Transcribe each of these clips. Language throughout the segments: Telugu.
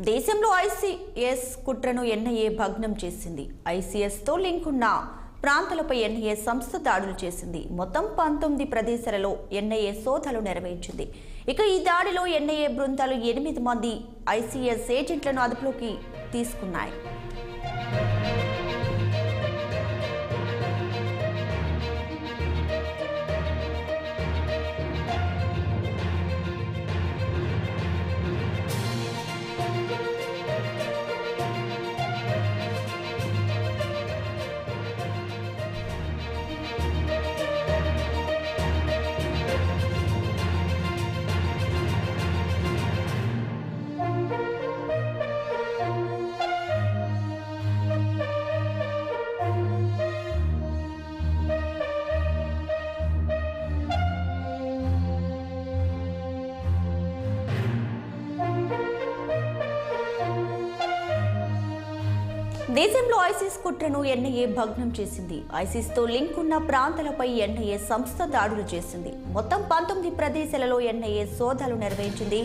దేశంలో ఐసీఎస్ కుట్రను ఎన్ఐఏ భగ్నం చేసింది. ఐసీఎస్తో లింక్ ఉన్న ప్రాంతాలపై ఎన్ఐఏ సంస్థ దాడులు చేసింది. మొత్తం 19 ప్రదేశాలలో ఎన్ఐఏ సోదాలు నిర్వహించింది. ఇక ఈ దాడిలో ఎన్ఐఏ బృందాలు 8 మంది ఐసీఎస్ ఏజెంట్లను అదుపులోకి తీసుకున్నాయి. దేశంలో ఐసిస్ కుట్రను ఎన్ఐఏ భగ్నం చేసింది. ఐసిస్తో లింక్ ఉన్న ప్రాంతాలపై ఎన్ఐఏ సంస్థ దాడులు చేసింది. మొత్తం 19 ప్రదేశాలలో ఎన్ఐఏ సోదాలు నిర్వహించింది.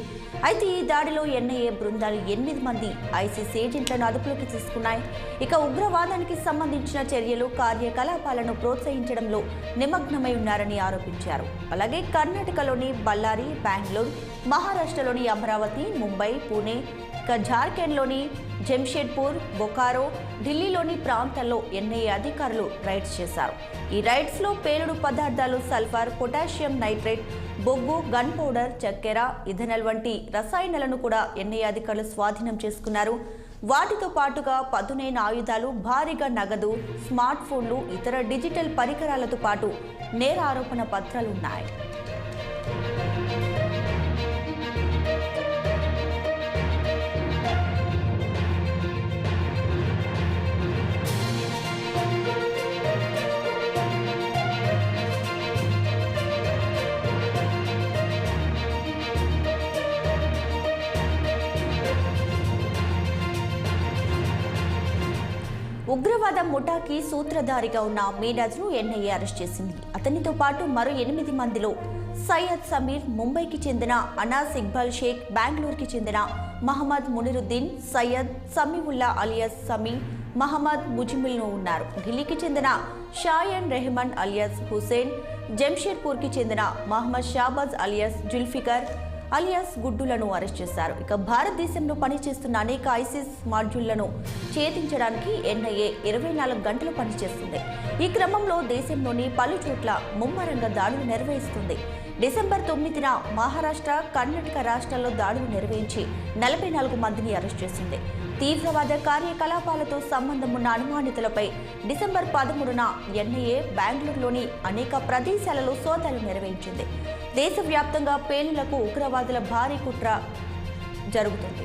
అయితే ఈ దాడిలో ఎన్ఐఏ బృందాలు 8 మంది ఐసిస్ ఏజెంట్లను అదుపులోకి తీసుకున్నాయి. ఇక ఉగ్రవాదానికి సంబంధించిన చర్యలు, కార్యకలాపాలను ప్రోత్సహించడంలో నిమగ్నమై ఉన్నారని ఆరోపించారు. అలాగే కర్ణాటకలోని బళ్ళారి, బెంగళూరు, మహారాష్ట్రలోని అమరావతి, ముంబై, పూణే, జార్ఖండ్లోని జంషెడ్పూర్, బొకారో, ఢిల్లీలోని ప్రాంతాల్లో ఎన్ఐఏ అధికారులు రైడ్స్ చేశారు. ఈ రైడ్స్లో పేలుడు పదార్థాలు, సల్ఫర్, పొటాషియం నైట్రేట్, బొగ్గు, గన్ పౌడర్, చక్కెర, ఇథనాల్ వంటి రసాయనాలను కూడా ఎన్ఐఏ అధికారులు స్వాధీనం చేసుకున్నారు. వాటితో పాటుగా పదునైన ఆయుధాలు, భారీగా నగదు, స్మార్ట్ ఫోన్లు, ఇతర డిజిటల్ పరికరాలతో పాటు నేర ఆరోపణ పత్రాలు ఉన్నాయి. ఉగ్రవాద ముఠాకి సూత్రధారిగా ఉన్న మీరాజ్ను ఎన్ఐఏ అరెస్ట్ చేసింది. అతనితో పాటు మరో 8 మందిలో సయ్యద్ సమీర్, ముంబైకి చెందిన అనాస్ ఇక్బాల్ షేక్, బెంగళూరుకి చెందిన మహమ్మద్ మునిరుద్దీన్, సయ్యద్ సమీవుల్లా అలియాస్ సమీ, మహమ్మద్ ముజిముల్ను ఉన్నారు. ఢిల్లీకి చెందిన షాయన్ రెహమాన్ అలియాస్ హుసేన్, జంషెడ్పూర్కి చెందిన మహమ్మద్ షాబాజ్ అలియాస్ జుల్ఫికర్ అలియాస్ గుడ్డులను అరెస్ట్ చేశారు. ఇక భారతదేశంలో పనిచేస్తున్న అనేక ఐసిస్ మాడ్యూళ్లను ఛేదించడానికి ఎన్ఐఏ 24 గంటలు పనిచేస్తుంది. ఈ క్రమంలో దేశంలోని పలు చోట్ల ముమ్మరంగా దాడులు నిర్వహిస్తుంది. డిసెంబర్ 9న మహారాష్ట్ర, కర్ణాటక రాష్ట్రాల్లో దాడులు నిర్వహించి 44 మందిని అరెస్ట్ చేసింది. తీవ్రవాద కార్యకలాపాలతో సంబంధం ఉన్న అనుమానితులపై డిసెంబర్ 13న ఎన్ఐఏ బెంగళూరులోని అనేక ప్రదేశాలలో సోదాలు నిర్వహించింది. దేశవ్యాప్తంగా పేలులకు ఉగ్రవాదుల భారీ కుట్ర జరుగుతుంది.